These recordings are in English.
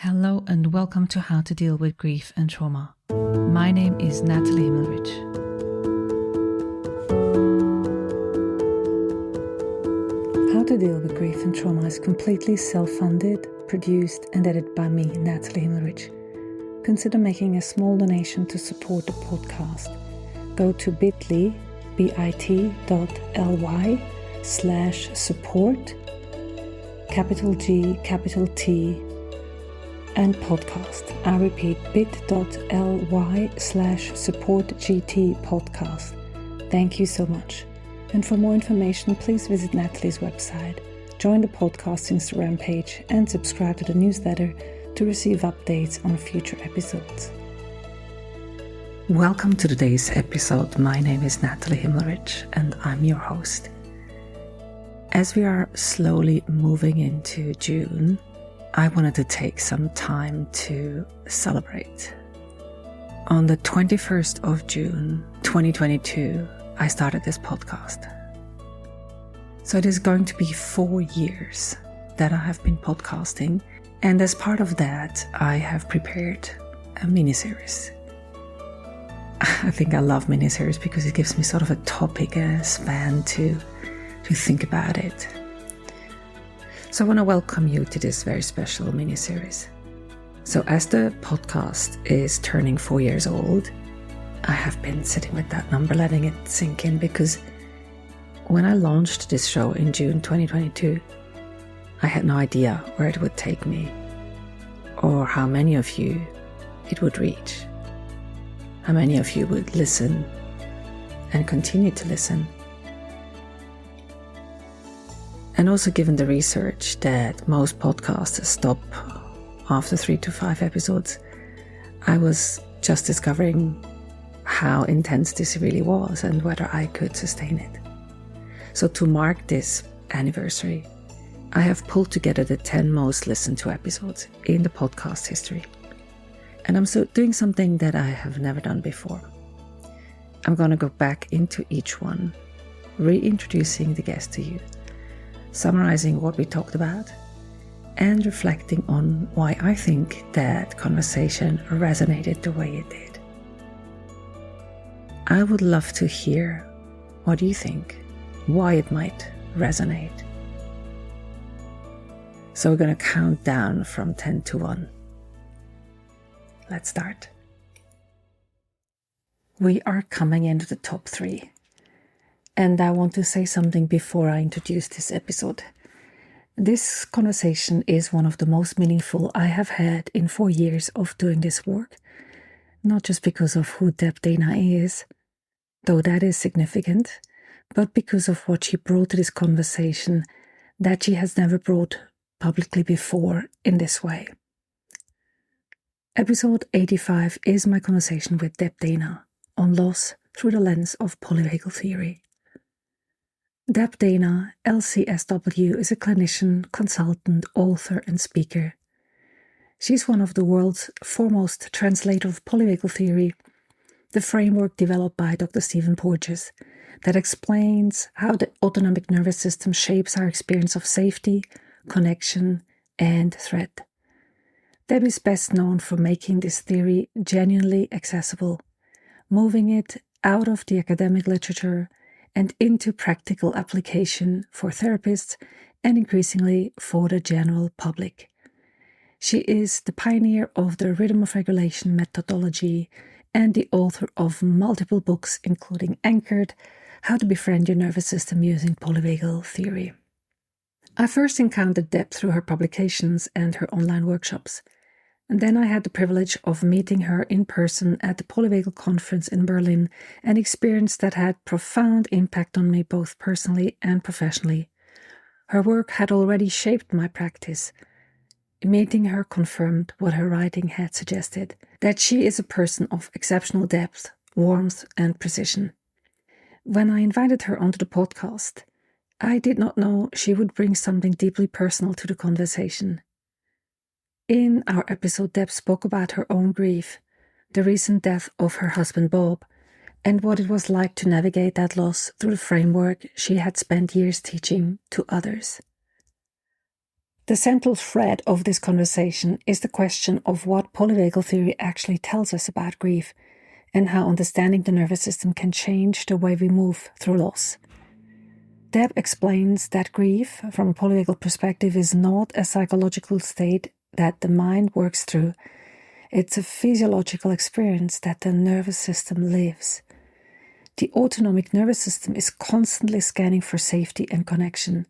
Hello and welcome to How to Deal with Grief and Trauma. My name is Nathalie Himmelrich. How to Deal with Grief and Trauma is completely self-funded, produced and edited by me, Nathalie Himmelrich. Consider making a small donation to support the podcast. Go to bit.ly/support, capital G, capital T, and podcast. I repeat, bit.ly/supportgt podcast. Thank you so much. And for more information, please visit Nathalie's website, join the podcast Instagram page, and subscribe to the newsletter to receive updates on future episodes. Welcome to today's episode. My name is Nathalie Himmelrich, and I'm your host. As we are slowly moving into June, I wanted to take some time to celebrate. On the 21st of June, 2022, I started this podcast. So it is going to be 4 years that I have been podcasting, and as part of that, I have prepared a mini-series. I think I love mini-series because it gives me sort of a topic, a span to think about it. So I want to welcome you to this very special mini-series. So as the podcast is turning 4 years old, I have been sitting with that number, letting it sink in, because when I launched this show in June 2022, I had no idea where it would take me or how many of you it would reach, how many of you would listen and continue to listen. And also, given the research that most podcasts stop after 3 to 5 episodes, I was just discovering how intense this really was and whether I could sustain it. So to mark this anniversary, I have pulled together the 10 most listened to episodes in the podcast history. And I'm doing something that I have never done before. I'm going to go back into each one, reintroducing the guest to you, summarizing what we talked about, and reflecting on why I think that conversation resonated the way it did. I would love to hear what you think, why it might resonate. So we're going to count down from 10 to 1. Let's start. We are coming into the top 3. And I want to say something before I introduce this episode. This conversation is one of the most meaningful I have had in 4 years of doing this work. Not just because of who Deb Dana is, though that is significant, but because of what she brought to this conversation that she has never brought publicly before in this way. Episode 85 is my conversation with Deb Dana on loss through the lens of Polyvagal Theory. Deb Dana, LCSW, is a clinician, consultant, author, and speaker. She's one of the world's foremost translators of Polyvagal Theory, the framework developed by Dr. Stephen Porges that explains how the autonomic nervous system shapes our experience of safety, connection, and threat. Deb is best known for making this theory genuinely accessible, moving it out of the academic literature and into practical application for therapists and increasingly for the general public. She is the pioneer of the rhythm of regulation methodology and the author of multiple books, including Anchored, How to Befriend Your Nervous System Using Polyvagal Theory. I first encountered Deb through her publications and her online workshops. And then I had the privilege of meeting her in person at the Polyvagal conference in Berlin, an experience that had profound impact on me both personally and professionally. Her work had already shaped my practice. Meeting her confirmed what her writing had suggested, that she is a person of exceptional depth, warmth, and precision. When I invited her onto the podcast, I did not know she would bring something deeply personal to the conversation. In our episode, Deb spoke about her own grief, the recent death of her husband Bob, and what it was like to navigate that loss through the framework she had spent years teaching to others. The central thread of this conversation is the question of what polyvagal theory actually tells us about grief and how understanding the nervous system can change the way we move through loss. Deb explains that grief, from a polyvagal perspective, is not a psychological state that the mind works through. It's a physiological experience that the nervous system lives. The autonomic nervous system is constantly scanning for safety and connection.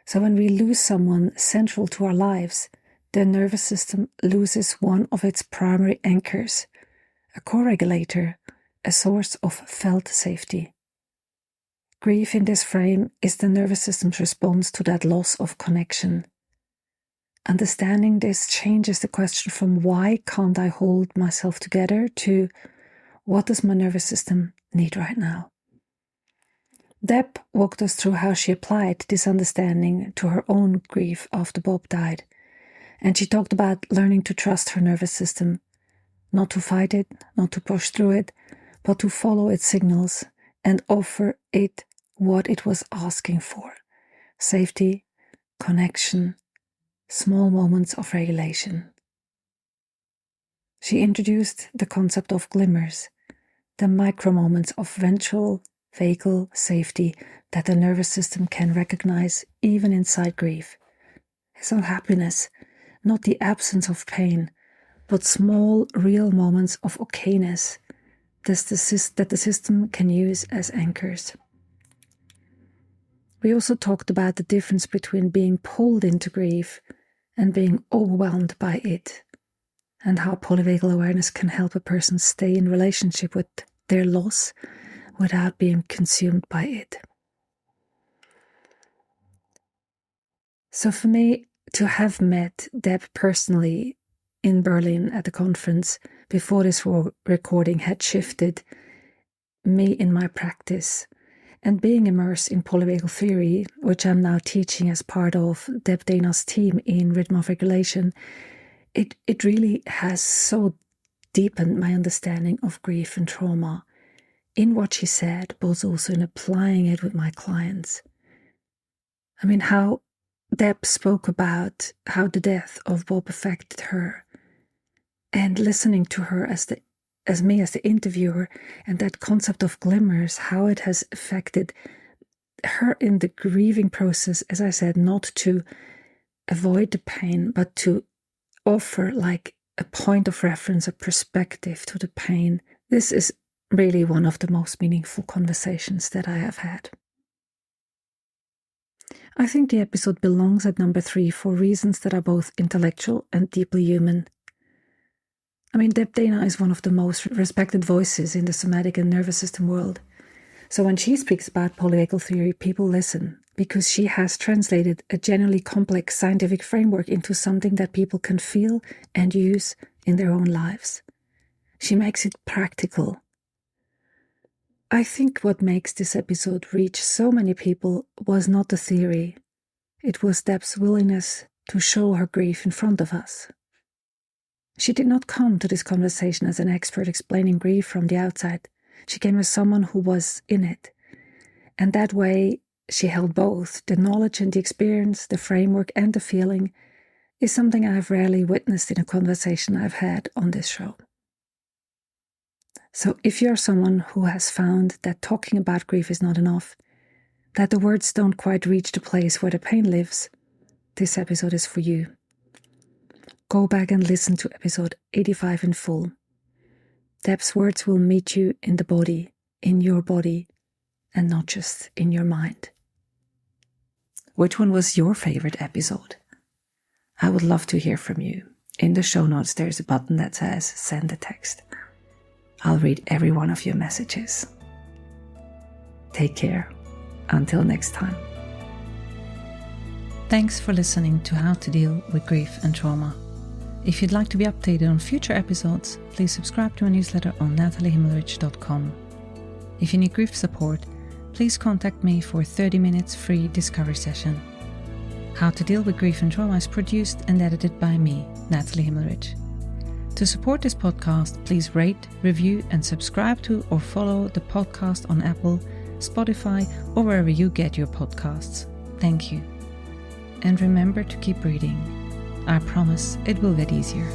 So when we lose someone central to our lives, the nervous system loses one of its primary anchors, a co-regulator, a source of felt safety. Grief in this frame is the nervous system's response to that loss of connection. Understanding this changes the question from why can't I hold myself together to what does my nervous system need right now? Deb walked us through how she applied this understanding to her own grief after Bob died. And she talked about learning to trust her nervous system, not to fight it, not to push through it, but to follow its signals and offer it what it was asking for: safety, connection, small moments of regulation. She introduced the concept of glimmers, the micro moments of ventral vagal safety that the nervous system can recognize even inside grief. It's not happiness, not the absence of pain, but small, real moments of okayness that the system can use as anchors. We also talked about the difference between being pulled into grief and being overwhelmed by it, and how polyvagal awareness can help a person stay in relationship with their loss without being consumed by it. So for me, to have met Deb personally in Berlin at the conference before this recording had shifted me in my practice. And being immersed in polyvagal theory, which I'm now teaching as part of Deb Dana's team in Rhythm of Regulation, it really has so deepened my understanding of grief and trauma in what she said, but also in applying it with my clients. I mean, how Deb spoke about how the death of Bob affected her, and listening to her as the interviewer, and that concept of glimmers, how it has affected her in the grieving process, as I said, not to avoid the pain, but to offer like a point of reference, a perspective to the pain. This is really one of the most meaningful conversations that I have had. I think the episode belongs at number 3 for reasons that are both intellectual and deeply human. I mean, Deb Dana is one of the most respected voices in the somatic and nervous system world. So when she speaks about polyvagal theory, people listen, because she has translated a genuinely complex scientific framework into something that people can feel and use in their own lives. She makes it practical. I think what makes this episode reach so many people was not the theory. It was Deb's willingness to show her grief in front of us. She did not come to this conversation as an expert explaining grief from the outside. She came as someone who was in it. And that way, she held both. The knowledge and the experience, the framework and the feeling is something I've rarely witnessed in a conversation I've had on this show. So if you're someone who has found that talking about grief is not enough, that the words don't quite reach the place where the pain lives, this episode is for you. Go back and listen to episode 85 in full. Deb's words will meet you in the body, in your body, and not just in your mind. Which one was your favorite episode? I would love to hear from you. In the show notes, there's a button that says send a text. I'll read every one of your messages. Take care. Until next time. Thanks for listening to How to Deal with Grief and Trauma. If you'd like to be updated on future episodes, please subscribe to my newsletter on nathaliehimmelrich.com. If you need grief support, please contact me for a 30 minutes free discovery session. How to Deal with Grief and Trauma is produced and edited by me, Nathalie Himmelrich. To support this podcast, please rate, review, and subscribe to or follow the podcast on Apple, Spotify, or wherever you get your podcasts. Thank you. and remember to keep breathing. I promise it will get easier.